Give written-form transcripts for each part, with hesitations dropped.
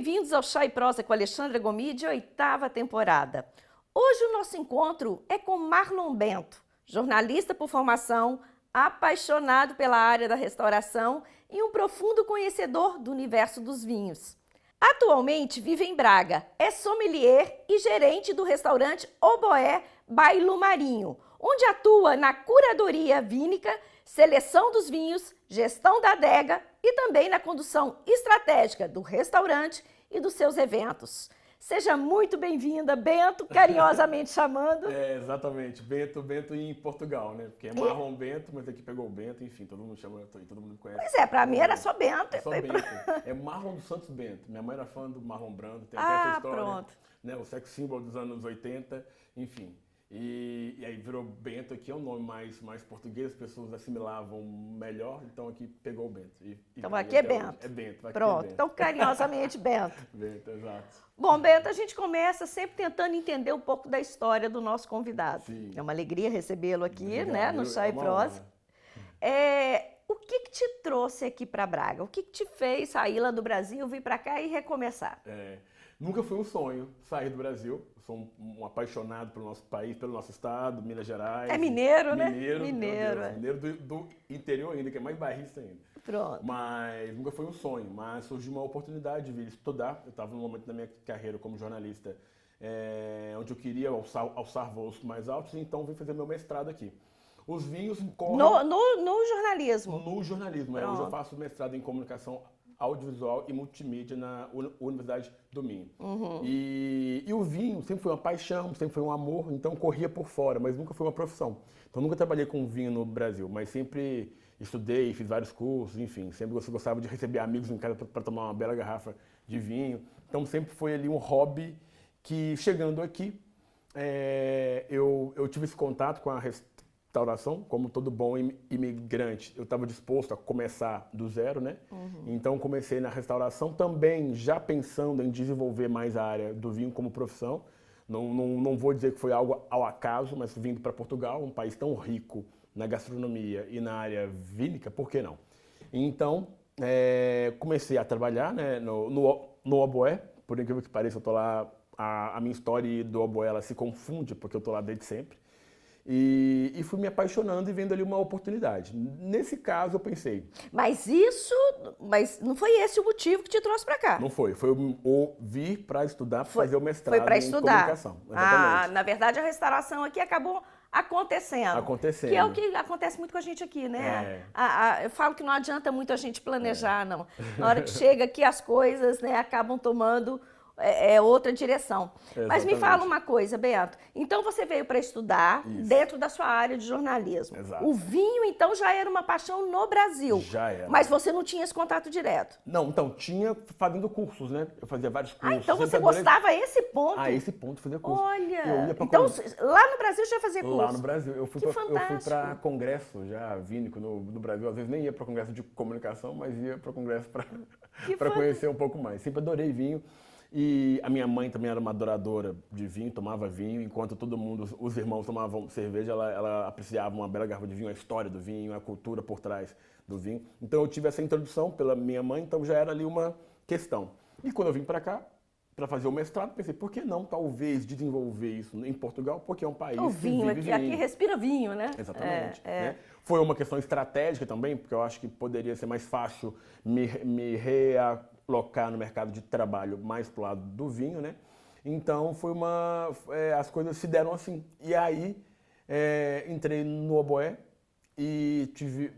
bem-vindos ao Chá e Prosa com Alexandra Gomide, 8ª temporada. Hoje o nosso encontro é com Marlon Bento, jornalista por formação, apaixonado pela área da restauração e um profundo conhecedor do universo dos vinhos. Atualmente vive em Braga, é sommelier e gerente do restaurante Oboé by Marinho, onde atua na curadoria vínica, seleção dos vinhos, gestão da adega e também na condução estratégica do restaurante e dos seus eventos. Seja muito bem-vinda, Bento, carinhosamente chamando. Exatamente, Bento em Portugal, né? Porque é Marlon Bento, mas aqui pegou o Bento, enfim, todo mundo chama, todo mundo conhece. Pois é, pra mim era só Bento. É só Bento. É Marlon dos Santos Bento. Minha mãe era fã do Marlon Brando, tem até essa história. Pronto. Né? O sex symbol dos anos 80, enfim. E aí virou Bento, aqui é um nome mais português, as pessoas assimilavam melhor, então aqui pegou o Bento. Então aqui é Bento. É Bento. Pronto, é Bento. então carinhosamente Bento. Bento, exato. Bom, Bento, a gente começa sempre tentando entender um pouco da história do nosso convidado. Sim. É uma alegria recebê-lo aqui, Obrigado, né, no Chá e Prosa. O que te trouxe aqui para Braga? O que te fez sair lá do Brasil, vir para cá e recomeçar? Nunca foi um sonho sair do Brasil. Eu sou um apaixonado pelo nosso país, pelo nosso estado, Minas Gerais. É mineiro, né? Mineiro, Mineiro do interior ainda, que é mais bairrista ainda. Pronto. Mas nunca foi um sonho, mas surgiu uma oportunidade de vir estudar. Eu estava num momento da minha carreira como jornalista, onde eu queria alçar voos mais altos, então vim fazer meu mestrado aqui. Os vinhos correm... No jornalismo? No jornalismo. Hoje eu faço mestrado em comunicação audiovisual e multimídia na Universidade do Minho. Uhum. E o vinho sempre foi uma paixão, sempre foi um amor, então corria por fora, mas nunca foi uma profissão. Então nunca trabalhei com vinho no Brasil, mas sempre estudei, fiz vários cursos, enfim, sempre gostava de receber amigos em casa para tomar uma bela garrafa de vinho. Então sempre foi ali um hobby que, chegando aqui, eu tive esse contato com a restauração, como todo bom imigrante, eu estava disposto a começar do zero, né? Uhum. Então comecei na restauração também, já pensando em desenvolver mais a área do vinho como profissão. Não vou dizer que foi algo ao acaso, mas vindo para Portugal, um país tão rico na gastronomia e na área vínica, por que não? Então comecei a trabalhar, né, no Oboé, por incrível que pareça, eu estou lá, a minha história do Oboé ela se confunde, porque eu estou lá desde sempre. E fui me apaixonando e vendo ali uma oportunidade. Nesse caso, eu pensei... Mas não foi esse o motivo que te trouxe para cá? Não foi. Foi o vir para estudar, para fazer o mestrado foi para estudar. Comunicação. Exatamente. Na verdade, a restauração aqui acabou acontecendo. Que é o que acontece muito com a gente aqui, né? Eu falo que não adianta muito a gente planejar, não. Na hora que chega aqui, as coisas, né, acabam tomando... outra direção. Exatamente. Mas me fala uma coisa, Beto. Então você veio para estudar dentro da sua área de jornalismo. Exato. O vinho, então, já era uma paixão no Brasil. Já era. Mas você não tinha esse contato direto. Não, então, tinha fazendo cursos, né? Eu fazia vários cursos. Então você gostava a esse ponto? A esse ponto, fazer curso. Olha! Então, lá no Brasil já fazia curso? Lá no Brasil. Eu fui para congresso já vínico no Brasil. Às vezes nem ia para congresso de comunicação, mas ia para congresso para conhecer um pouco mais. Sempre adorei vinho. E a minha mãe também era uma adoradora de vinho, tomava vinho, enquanto todo mundo, os irmãos tomavam cerveja, ela apreciava uma bela garrafa de vinho, a história do vinho, a cultura por trás do vinho. Então eu tive essa introdução pela minha mãe, então já era ali uma questão. E quando eu vim para cá, para fazer o mestrado, pensei, por que não talvez desenvolver isso em Portugal, porque é um país o vinho, que vive vinho. Aqui respira vinho, né? Exatamente. Né? Foi uma questão estratégica também, porque eu acho que poderia ser mais fácil me realocar no mercado de trabalho mais pro lado do vinho, né? Então as coisas se deram assim. E aí entrei no Oboé e tive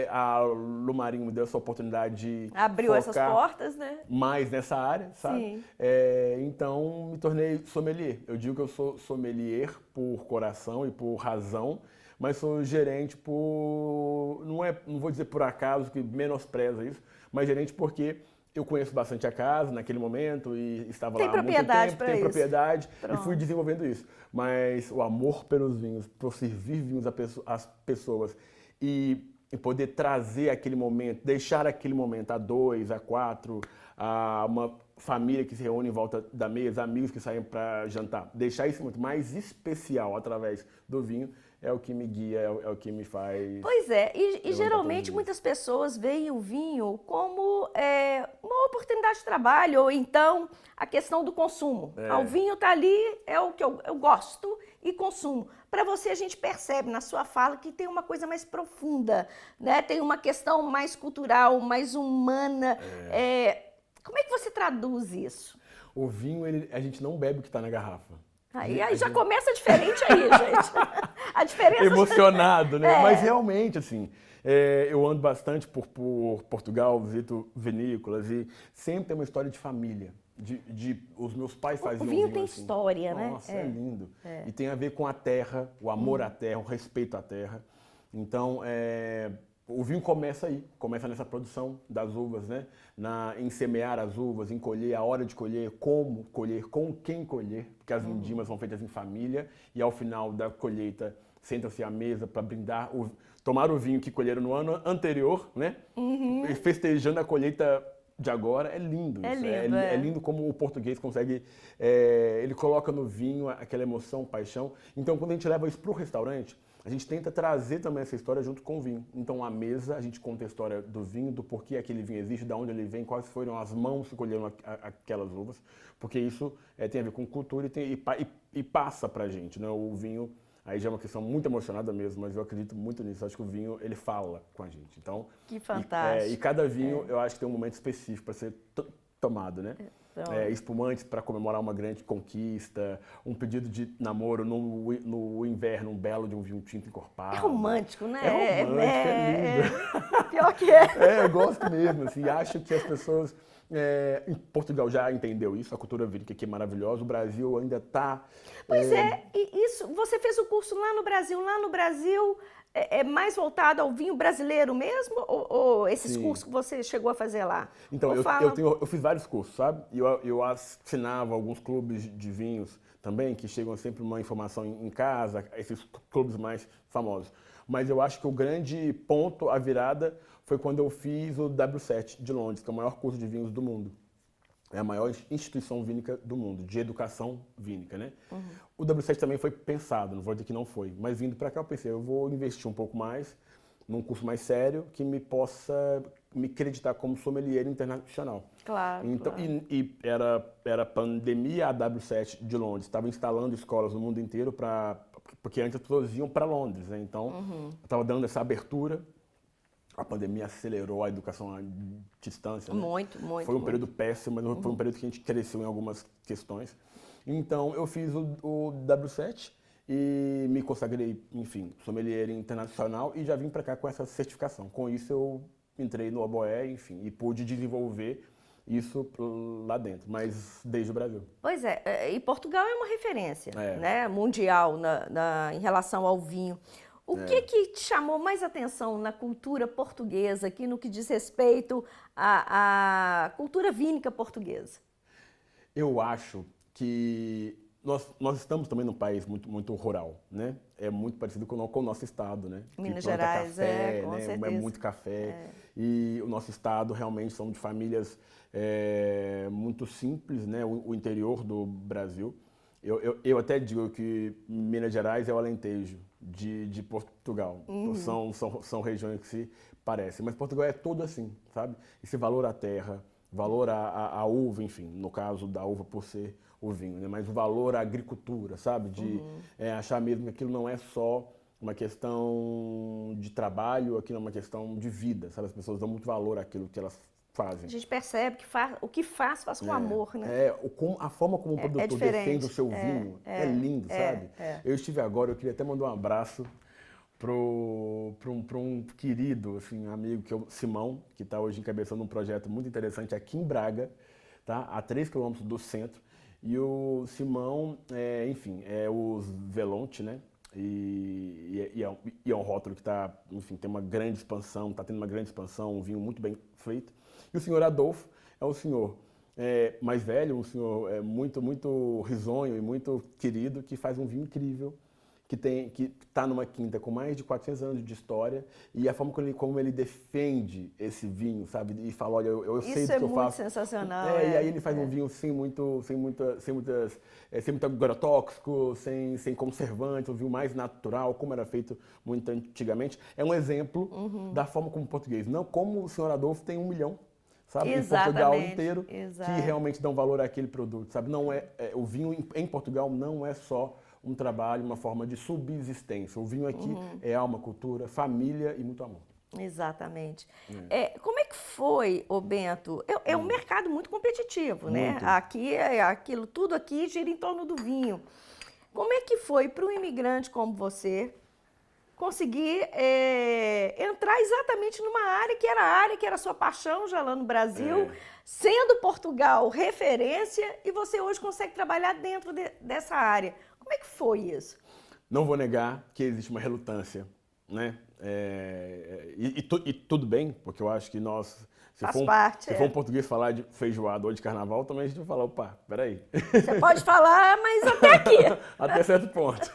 a Lumarinho me deu essa oportunidade de abriu essas portas, né? Mais nessa área, sabe? Sim. Então me tornei sommelier. Eu digo que eu sou sommelier por coração e por razão, mas sou gerente por não vou dizer por acaso, que menospreza isso, mas gerente porque eu conheço bastante a casa naquele momento e estava lá há muito tempo, tem propriedade e fui desenvolvendo isso. Mas o amor pelos vinhos, por servir vinhos às pessoas e em poder trazer aquele momento, deixar aquele momento a 2, a 4, a uma família que se reúne em volta da mesa, amigos que saem para jantar. Deixar isso muito mais especial através do vinho é o que me guia, é o que me faz... Pois é, e geralmente muitas pessoas veem o vinho como uma oportunidade de trabalho, ou então a questão do consumo. O vinho está ali, é o que eu gosto e consumo. Para você, a gente percebe na sua fala que tem uma coisa mais profunda, né? Tem uma questão mais cultural, mais humana. Como é que você traduz isso? O vinho, a gente não bebe o que está na garrafa. Aí já começa diferente aí, gente. A diferença... Emocionado, né? Mas realmente, assim, eu ando bastante por Portugal, visito vinícolas e sempre tem uma história de família. Os meus pais faziam vinho tem assim. história, né? Nossa, é lindo. E tem a ver com a terra, o amor à terra, o respeito à terra. Então, o vinho começa aí, começa nessa produção das uvas, né? Em semear as uvas, em colher, a hora de colher, como colher, com quem colher, porque as vindimas são feitas em família e ao final da colheita sentam-se à mesa para brindar, tomar o vinho que colheram no ano anterior, né? Festejando a colheita de agora. É lindo isso. É lindo como o português consegue, ele coloca no vinho aquela emoção, paixão. Então, quando a gente leva isso para o restaurante, a gente tenta trazer também essa história junto com o vinho. Então, à mesa, a gente conta a história do vinho, do porquê aquele vinho existe, de onde ele vem, quais foram as mãos que colheram aquelas uvas, porque isso tem a ver com cultura e passa pra gente, né? O vinho, aí já é uma questão muito emocionada mesmo, mas eu acredito muito nisso. Acho que o vinho, ele fala com a gente. Então, que fantástico. E cada vinho, eu acho que tem um momento específico para ser tomado, né? Espumantes para comemorar uma grande conquista, um pedido de namoro no inverno, um belo de um vinho tinto encorpado. É romântico, né? É romântico, é lindo. Pior que é. Eu gosto mesmo, assim, acho que as pessoas... em Portugal já entendeu isso, a cultura vínica aqui é maravilhosa, o Brasil ainda está... Pois e isso, você fez o curso lá no Brasil é mais voltado ao vinho brasileiro mesmo? Ou esses cursos que você chegou a fazer lá? Então, eu fiz vários cursos, sabe? Eu assinava alguns clubes de vinhos também, que chegam sempre uma informação em casa, esses clubes mais famosos. Mas eu acho que o grande ponto, a virada, foi quando eu fiz o W7 de Londres, que é o maior curso de vinhos do mundo. É a maior instituição vínica do mundo, de educação vínica, né? O W7 também foi pensado, não vou dizer que não foi, mas vindo para cá eu pensei, eu vou investir um pouco mais num curso mais sério que me possa me acreditar como sommelier internacional. Claro, então, claro. E era pandemia, a W7 de Londres estava instalando escolas no mundo inteiro porque antes as pessoas iam para Londres, né? Então estava dando essa abertura. A pandemia acelerou a educação à distância, né? Muito. Foi um período péssimo, mas foi um período que a gente cresceu em algumas questões. Então, eu fiz o W7 e me consagrei, enfim, sommelier internacional e já vim para cá com essa certificação. Com isso, eu entrei no Oboé, enfim, e pude desenvolver isso lá dentro, mas desde o Brasil. Pois e Portugal é uma referência, né, mundial em relação ao vinho. O que te chamou mais atenção na cultura portuguesa, aqui no que diz respeito à cultura vínica portuguesa? Eu acho que nós estamos também num país muito rural, né? É muito parecido com o nosso estado, né? Minas Gerais, café, com né? certeza. É muito café. E o nosso estado realmente são de famílias muito simples, né? O interior do Brasil. Eu até digo que Minas Gerais é o Alentejo de Portugal. São regiões que se parecem. Mas Portugal é todo assim, sabe? Esse valor à terra, valor à uva, enfim, no caso da uva por ser o vinho, né? Mas o valor à agricultura, sabe? De achar mesmo que aquilo não é só uma questão de trabalho, aquilo é uma questão de vida, sabe? As pessoas dão muito valor àquilo que elas fazem. A gente percebe que o que faz com amor, né? A forma como o produtor defende o seu vinho é lindo, sabe? Eu estive agora, eu queria até mandar um abraço para um querido assim, amigo, que é o Simão, que está hoje encabeçando um projeto muito interessante aqui em Braga, tá? A 3 quilômetros do centro. E o Simão, enfim, é os Velonte, né? E é um rótulo que está, enfim, tem uma grande expansão, está tendo uma grande expansão, um vinho muito bem feito. E o senhor Adolfo é um senhor mais velho, um senhor muito risonho e muito querido, que faz um vinho incrível, que está numa quinta com mais de 400 anos de história e a forma como ele defende esse vinho, sabe? E fala, olha, eu sei do que eu faço. Isso é muito sensacional. E aí ele faz um vinho sem muito agrotóxico, sem conservante, um vinho mais natural, como era feito muito antigamente. É um exemplo da forma como o português, não como o senhor Adolfo tem 1 milhão. Sabe? Em Portugal inteiro, que realmente dão valor àquele produto, sabe? Não o vinho em Portugal não é só um trabalho, uma forma de subsistência. O vinho aqui é alma, cultura, família e muito amor. Exatamente. Como é que foi, ô Bento? É um mercado muito competitivo, né? Aqui, tudo aqui gira em torno do vinho. Como é que foi para um imigrante como você conseguir entrar exatamente numa área que era sua paixão já lá no Brasil, sendo Portugal referência, e você hoje consegue trabalhar dentro dessa área? Como é que foi isso? Não vou negar que existe uma relutância, né? E tudo bem, porque eu acho que nós, se for um português falar de feijoada ou de carnaval, também a gente vai falar, opa, peraí. Você pode falar, mas até aqui. Até certo ponto.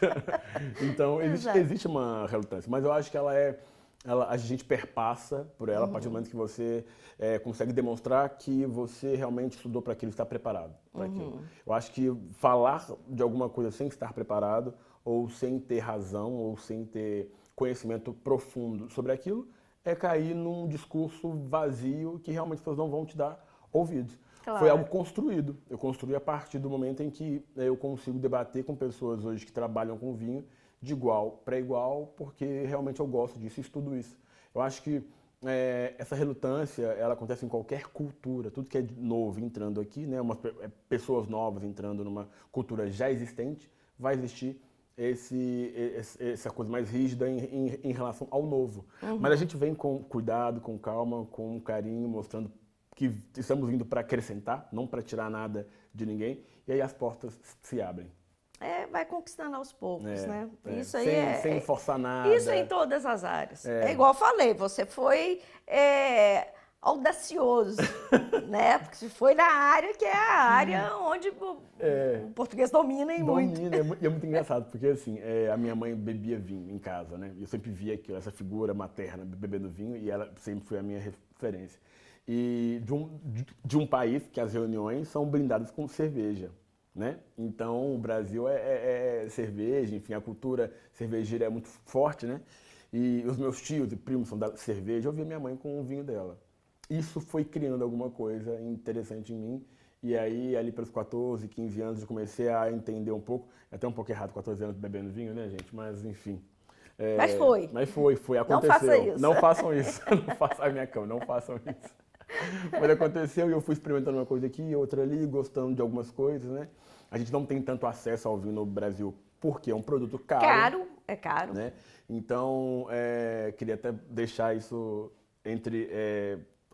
Então, existe uma relutância, mas eu acho que a gente perpassa por ela a partir do momento que você consegue demonstrar que você realmente estudou para aquilo, está preparado para aquilo. Eu acho que falar de alguma coisa sem estar preparado, ou sem ter razão, ou sem ter conhecimento profundo sobre aquilo, é cair num discurso vazio que realmente as pessoas não vão te dar ouvidos. Claro. Foi algo construído. Eu construí a partir do momento em que eu consigo debater com pessoas hoje que trabalham com vinho de igual para igual, porque realmente eu gosto disso e estudo isso. Eu acho que essa relutância, ela acontece em qualquer cultura. Tudo que é novo entrando aqui, né, pessoas novas entrando numa cultura já existente, vai existir essa coisa mais rígida em relação ao novo. Mas a gente vem com cuidado, com calma, com carinho, mostrando que estamos vindo para acrescentar, não para tirar nada de ninguém, e aí as portas se abrem. Vai conquistando aos poucos, né? Isso aí sem forçar nada. Isso em todas as áreas. É igual eu falei, você foi audacioso, né? Porque você foi na área que é a área onde o português domina muito. E é muito engraçado, porque assim, a minha mãe bebia vinho em casa, né? Eu sempre via aquilo, essa figura materna bebendo vinho, e ela sempre foi a minha referência. E de um país que as reuniões são brindadas com cerveja, né? Então o Brasil é cerveja, enfim, a cultura cervejeira é muito forte, né? E os meus tios e primos são da cerveja, eu via minha mãe com o vinho dela. Isso foi criando alguma coisa interessante em mim, e aí ali pelos 14, 15 anos eu comecei a entender um pouco, até um pouco errado 14 anos bebendo vinho, né, gente? Mas enfim. Mas foi, aconteceu. Não faça isso. Não façam isso, não façam a minha cama, não façam isso. Mas aconteceu e eu fui experimentando uma coisa aqui, outra ali, gostando de algumas coisas, né? A gente não tem tanto acesso ao vinho no Brasil porque é um produto caro. É caro. Né? Então, queria até deixar isso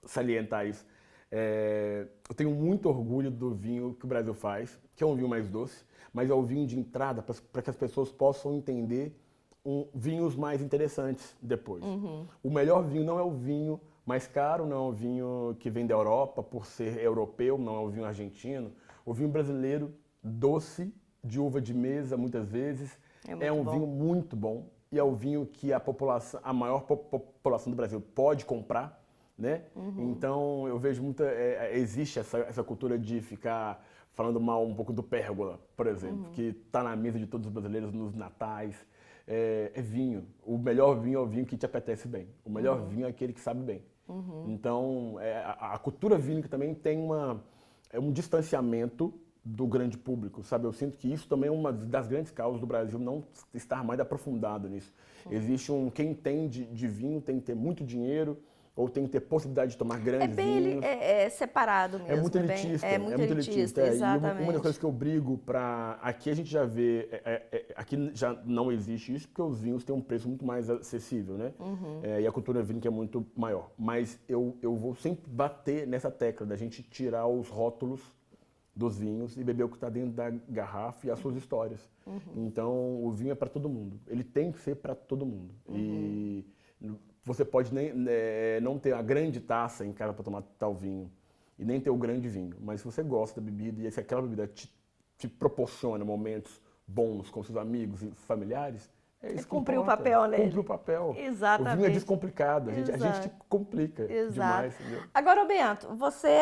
salientar isso. Eu tenho muito orgulho do vinho que o Brasil faz, que é um vinho mais doce, mas é o vinho de entrada para que as pessoas possam entender vinhos mais interessantes depois. O melhor vinho não é o vinho mais caro, não é o vinho que vem da Europa por ser europeu, não é o vinho argentino. O vinho brasileiro, doce, de uva de mesa, muitas vezes, é um vinho muito bom. E é o vinho que a maior população do Brasil pode comprar, né? Então, eu vejo existe essa cultura de ficar falando mal um pouco do pérgola, por exemplo, que está na mesa de todos os brasileiros nos natais. É vinho. O melhor vinho é o vinho que te apetece bem. O melhor vinho é aquele que sabe bem. Então, a cultura vínica também tem um distanciamento do grande público, sabe? Eu sinto que isso também é uma das grandes causas do Brasil não estar mais aprofundado nisso. Existe quem entende de vinho tem que ter muito dinheiro ou tem que ter possibilidade de tomar grandes vinhos. É separado mesmo. É muito elitista. É muito elitista, exatamente. E uma das coisas que eu brigo para... Aqui a gente já vê... aqui já não existe isso porque os vinhos têm um preço muito mais acessível, né? E a cultura vínica é muito maior. Mas eu vou sempre bater nessa tecla da gente tirar os rótulos dos vinhos e beber o que está dentro da garrafa e as suas histórias. Então, o vinho é para todo mundo. Ele tem que ser para todo mundo. E você pode não ter a grande taça em casa para tomar tal vinho e nem ter o grande vinho, mas se você gosta da bebida e se aquela bebida te proporciona momentos bons com seus amigos e familiares, é isso que cumpriu o importa. papel, né? Cumpriu o papel. Exatamente. O vinho é descomplicado, a gente complica Exato. demais, entendeu? Agora, Bento, você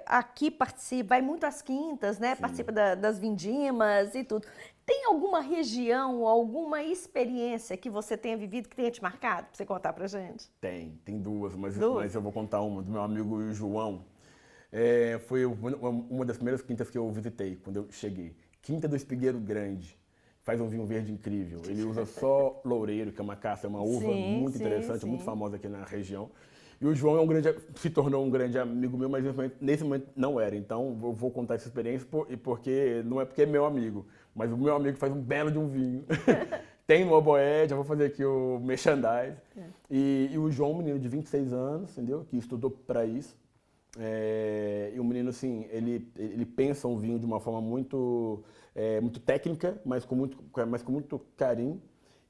aqui participa, vai muito às quintas, né? Sim. Participa das vindimas e tudo. Tem alguma região, alguma experiência que você tenha vivido que tenha te marcado para você contar pra gente? Tem duas, mas Duas? eu vou contar uma do meu amigo João. Foi uma das primeiras quintas que eu visitei quando eu cheguei. Quinta do Espigueiro Grande. Faz um vinho verde incrível. Ele usa só loureiro, que é uma caça, é uma uva muito interessante, muito famosa aqui na região. E o João se tornou um grande amigo meu, mas nesse momento não era. Então eu vou contar essa experiência porque não é porque é meu amigo, mas o meu amigo faz um belo de um vinho. Tem no Oboé, já vou fazer aqui o merchandise. E o João, um menino de 26 anos, entendeu? Que estudou para isso. E o menino, assim, ele pensa um vinho de uma forma muito técnica, mas com muito carinho.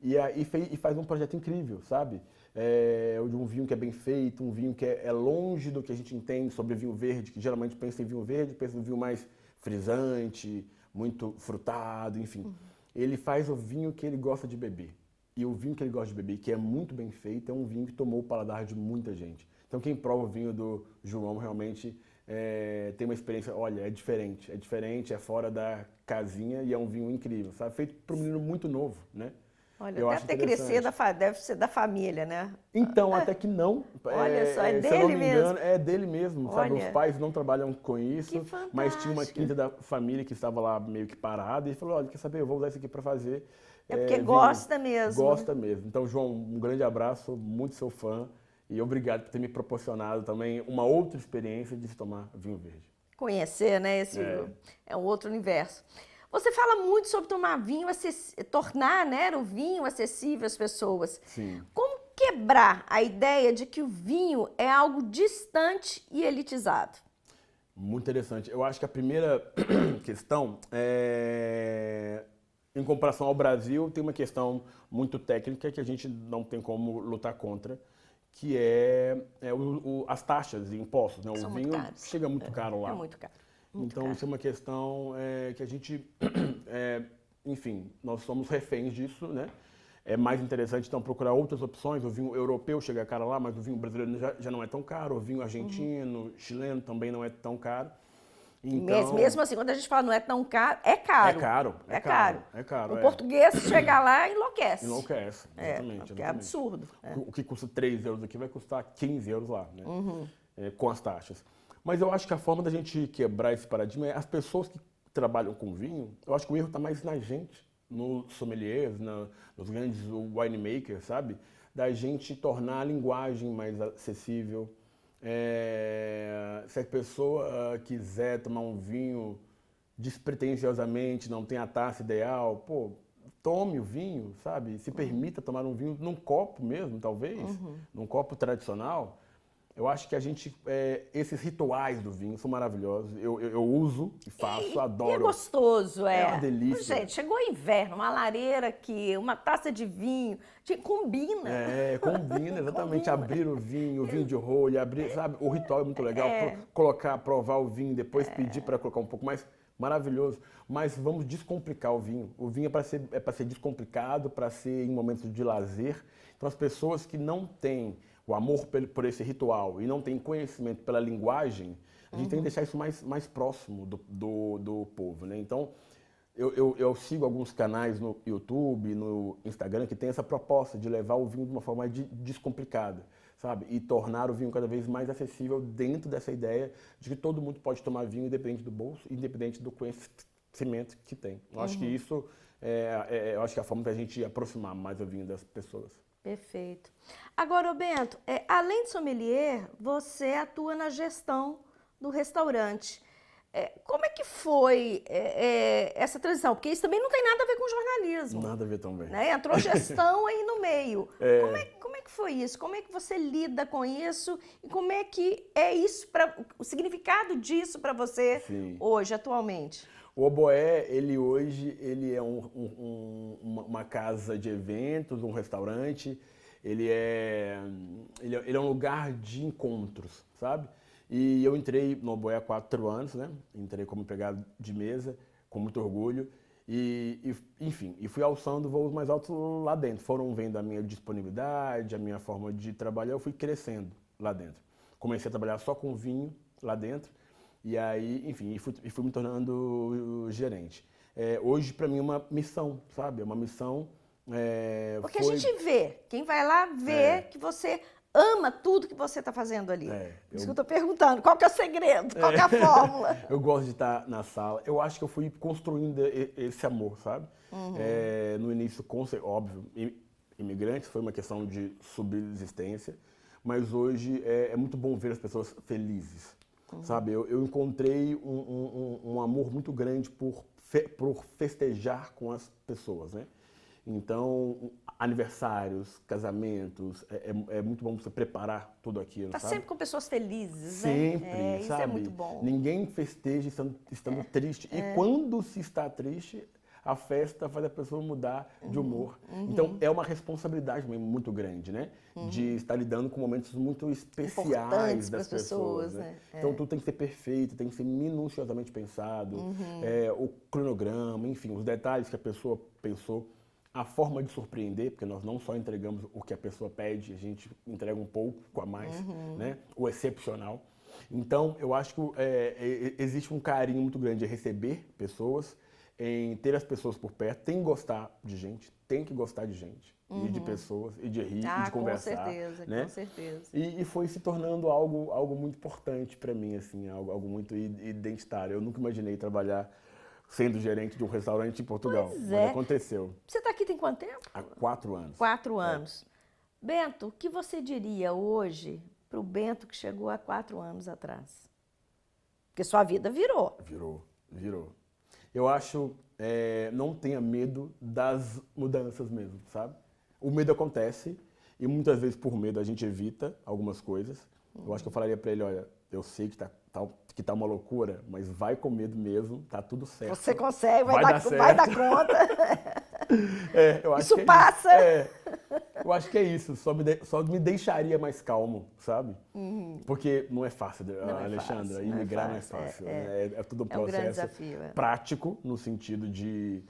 E faz um projeto incrível, sabe? De um vinho que é bem feito, um vinho que é longe do que a gente entende sobre vinho verde, que geralmente pensa em vinho verde, pensa em vinho mais frisante, muito frutado, enfim. Ele faz o vinho que ele gosta de beber. E o vinho que ele gosta de beber, que é muito bem feito, é um vinho que tomou o paladar de muita gente. Então quem prova o vinho do João realmente tem uma experiência, olha, é diferente, é fora da casinha e é um vinho incrível, sabe? Feito para um menino muito novo, né? Olha, deve ser da família, né? Então, até que não. Olha só, se eu não me engano, é dele mesmo, sabe? Olha, os pais não trabalham com isso, que mas tinha uma quinta da família que estava lá meio que parada e ele falou, olha, quer saber, eu vou usar isso aqui para fazer. Porque vinho. gosta mesmo. Gosta mesmo. Então, João, um grande abraço, muito seu fã e obrigado por ter me proporcionado também uma outra experiência de se tomar vinho verde. Conhecer, né? É um outro universo. Você fala muito sobre tomar vinho, tornar, né, o vinho acessível às pessoas. Sim. Como quebrar a ideia de que o vinho é algo distante e elitizado? Muito interessante. Eu acho que a primeira questão em comparação ao Brasil, tem uma questão muito técnica que a gente não tem como lutar contra, que as taxas e impostos, né? O vinho chega muito caro lá. É muito caro. Então, isso é uma questão que a gente, enfim, nós somos reféns disso, né? É mais interessante, então, procurar outras opções. O vinho europeu chega caro lá, mas o vinho brasileiro já não é tão caro. O vinho argentino, chileno também não é tão caro. Então, mesmo assim, quando a gente fala não é tão caro, é caro. É caro. O português chegar lá enlouquece. Enlouquece, exatamente. É absurdo. O que custa 3 euros aqui vai custar 15 euros lá, né? Com as taxas. Mas eu acho que a forma da gente quebrar esse paradigma é as pessoas que trabalham com vinho, eu acho que o erro está mais na gente, nos sommeliers, nos grandes winemakers, sabe? Da gente tornar a linguagem mais acessível. Se a pessoa quiser tomar um vinho despretensiosamente, não tem a taça ideal, pô, tome o vinho, sabe? Se permita tomar um vinho num copo mesmo, talvez, num copo tradicional. Eu acho que esses rituais do vinho são maravilhosos. Eu uso e faço, adoro. E é gostoso, É uma delícia. Gente, chegou o inverno, uma lareira aqui, uma taça de vinho, combina. Combina, exatamente. Combina. Abrir o vinho de rolha, sabe? O ritual é muito legal. Provar o vinho, depois pedir para colocar um pouco mais. Maravilhoso. Mas vamos descomplicar o vinho. O vinho é para ser descomplicado, para ser em momentos de lazer. Então, as pessoas que não têm o amor por esse ritual e não tem conhecimento pela linguagem, a gente tem que deixar isso mais próximo do povo, né? Então, eu sigo alguns canais no YouTube, no Instagram, que tem essa proposta de levar o vinho de uma forma descomplicada, sabe? E tornar o vinho cada vez mais acessível dentro dessa ideia de que todo mundo pode tomar vinho independente do bolso, independente do conhecimento que tem. Eu acho que isso eu acho que é a forma da gente aproximar mais o vinho das pessoas. Perfeito. Agora, Bento, além de sommelier, você atua na gestão do restaurante. Como é que foi essa transição? Porque isso também não tem nada a ver com jornalismo. Nada a ver também. Né? Entrou gestão aí no meio. Como é que foi isso? Como é que você lida com isso? E como é que isso, o significado disso para você hoje, atualmente? O Oboé, hoje é uma casa de eventos, um restaurante, ele é um lugar de encontros, sabe? E eu entrei no Oboé há 4 anos, né? Entrei como empregado de mesa, com muito orgulho. Enfim, fui alçando voos mais altos lá dentro. Foram vendo a minha disponibilidade, a minha forma de trabalhar, eu fui crescendo lá dentro. Comecei a trabalhar só com vinho lá dentro, e aí, enfim, fui me tornando gerente. Hoje, para mim, é uma missão, sabe? É uma missão. Porque a gente vê, quem vai lá vê que você ama tudo que você está fazendo ali. Por isso que eu estou perguntando, qual que é o segredo, qual que é a fórmula? Eu gosto de estar na sala. Eu acho que eu fui construindo esse amor, sabe? No início, óbvio, imigrantes foi uma questão de subsistência, mas hoje é muito bom ver as pessoas felizes, sabe? Eu encontrei um amor muito grande por festejar com as pessoas, né? Então, aniversários, casamentos, é muito bom você preparar tudo aquilo, Tá sabe? sempre com pessoas felizes, sempre, né? Isso sabe? é muito bom. Ninguém festeja estando triste. E quando se está triste, a festa faz a pessoa mudar de humor. Então, é uma responsabilidade muito grande, né? De estar lidando com momentos muito especiais das pessoas, né? Então, tudo tem que ser perfeito, tem que ser minuciosamente pensado. O cronograma, enfim, os detalhes que a pessoa pensou. A forma de surpreender, porque nós não só entregamos o que a pessoa pede, a gente entrega um pouco a mais, né? O excepcional. Então, eu acho que existe um carinho muito grande em receber pessoas, em ter as pessoas por perto, tem que gostar de gente, tem que gostar de gente, e de pessoas, e de rir, e de conversar. Com certeza, né? com certeza. E foi se tornando algo muito importante para mim, assim, algo muito identitário. Eu nunca imaginei trabalhar sendo gerente de um restaurante em Portugal. Pois Mas aconteceu. Você está aqui tem quanto tempo? Há 4 anos. 4 anos. Bento, o que você diria hoje para o Bento que chegou há 4 anos atrás? Porque sua vida virou. Virou. Eu acho, não tenha medo das mudanças mesmo, sabe? O medo acontece e muitas vezes por medo a gente evita algumas coisas. Eu acho que eu falaria para ele, olha, eu sei que tá uma loucura, mas vai com medo mesmo, tá tudo certo. Você consegue, vai dar conta. Eu acho isso que passa. Eu acho que é isso, só me deixaria mais calmo, sabe? Porque não é fácil, Alexandra, imigrar não é fácil. É tudo um processo um grande desafio, prático, no sentido de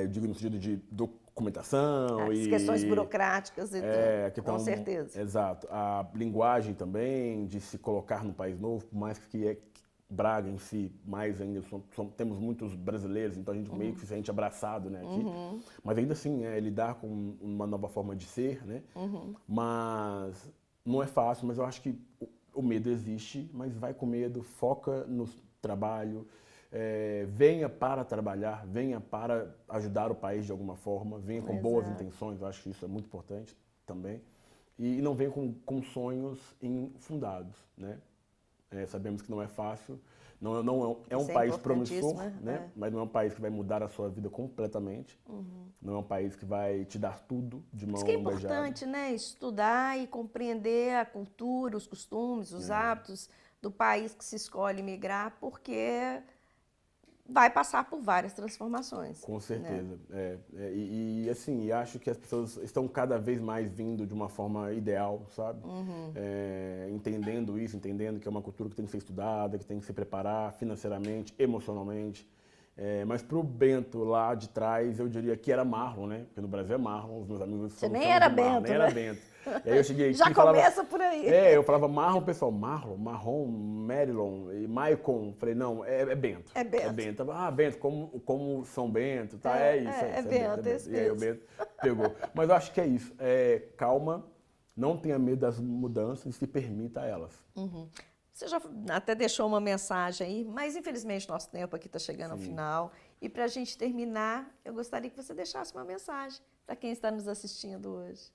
digo no sentido de documentação as questões burocráticas e tudo, com certeza. Exato. A linguagem também, de se colocar num país novo, por mais que Braga em si, mais ainda, temos muitos brasileiros, então a gente meio que se sente abraçado, né, aqui. Mas ainda assim, lidar com uma nova forma de ser, né? Mas não é fácil, mas eu acho que o medo existe, mas vai com medo, foca no trabalho, venha para trabalhar, venha para ajudar o país de alguma forma, venha com boas intenções, eu acho que isso é muito importante também. E não venha com sonhos infundados, né? Sabemos que não é fácil, é um país promissor, né? Mas não é um país que vai mudar a sua vida completamente, não é um país que vai te dar tudo de mão beijada. Isso que é importante, né? Estudar e compreender a cultura, os costumes, os hábitos do país que se escolhe migrar, porque vai passar por várias transformações. Com certeza. Né? E assim, acho que as pessoas estão cada vez mais vindo de uma forma ideal, sabe? Entendendo isso, entendendo que é uma cultura que tem que ser estudada, que tem que se preparar financeiramente, emocionalmente. Mas para o Bento lá de trás, eu diria que era Marlon, né? Porque no Brasil é Marlon, os meus amigos Você nem era Bento, nem era Bento. E aí eu cheguei aqui já começa por aí. Eu falava Marlon, pessoal, Marlon, Marilon e Maicon. Falei, não, é Bento. É Bento. Bento. Bento, como São Bento, tá? Isso. É Bento. E aí o Bento pegou. Mas eu acho que é isso. Calma, não tenha medo das mudanças e se permita elas. Você já até deixou uma mensagem aí, mas infelizmente nosso tempo aqui está chegando ao final. E para a gente terminar, eu gostaria que você deixasse uma mensagem para quem está nos assistindo hoje.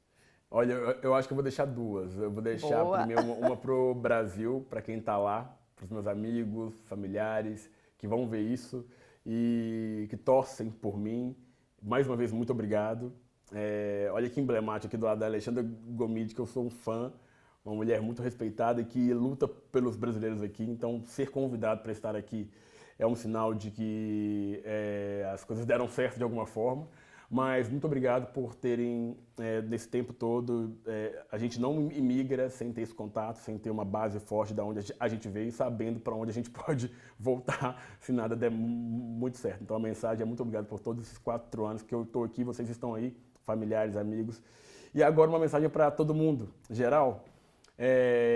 Olha, eu acho que eu vou deixar 2. Eu vou deixar primeiro uma para o Brasil, para quem está lá, para os meus amigos, familiares, que vão ver isso e que torcem por mim. Mais uma vez, muito obrigado. Olha que emblemático aqui do lado da Alexandra Gomide, que eu sou um fã, uma mulher muito respeitada e que luta pelos brasileiros aqui. Então, ser convidado para estar aqui é um sinal de que as coisas deram certo de alguma forma. Mas muito obrigado por terem, nesse tempo todo, a gente não imigra sem ter esse contato, sem ter uma base forte da onde a gente veio, sabendo para onde a gente pode voltar se nada der muito certo. Então a mensagem é muito obrigado por todos esses 4 anos que eu estou aqui, vocês estão aí, familiares, amigos. E agora uma mensagem para todo mundo, geral.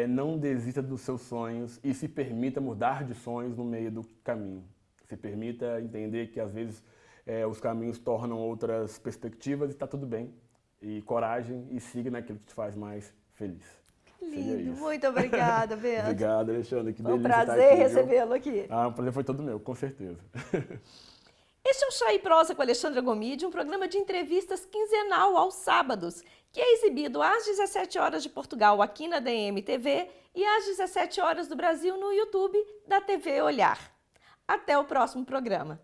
Não desista dos seus sonhos e se permita mudar de sonhos no meio do caminho. Se permita entender que às vezes os caminhos tornam outras perspectivas e está tudo bem. E coragem e siga naquilo que te faz mais feliz. Lindo, muito obrigada, Bento. Obrigado, Alexandre. Que Foi um delícia prazer estar aqui, recebê-lo aqui. O prazer foi todo meu, com certeza. Este é o Chá e Prosa com Alexandra Gomide, um programa de entrevistas quinzenal aos sábados, que é exibido às 17 horas de Portugal aqui na DMTV e às 17 horas do Brasil no YouTube da TV Olhar. Até o próximo programa.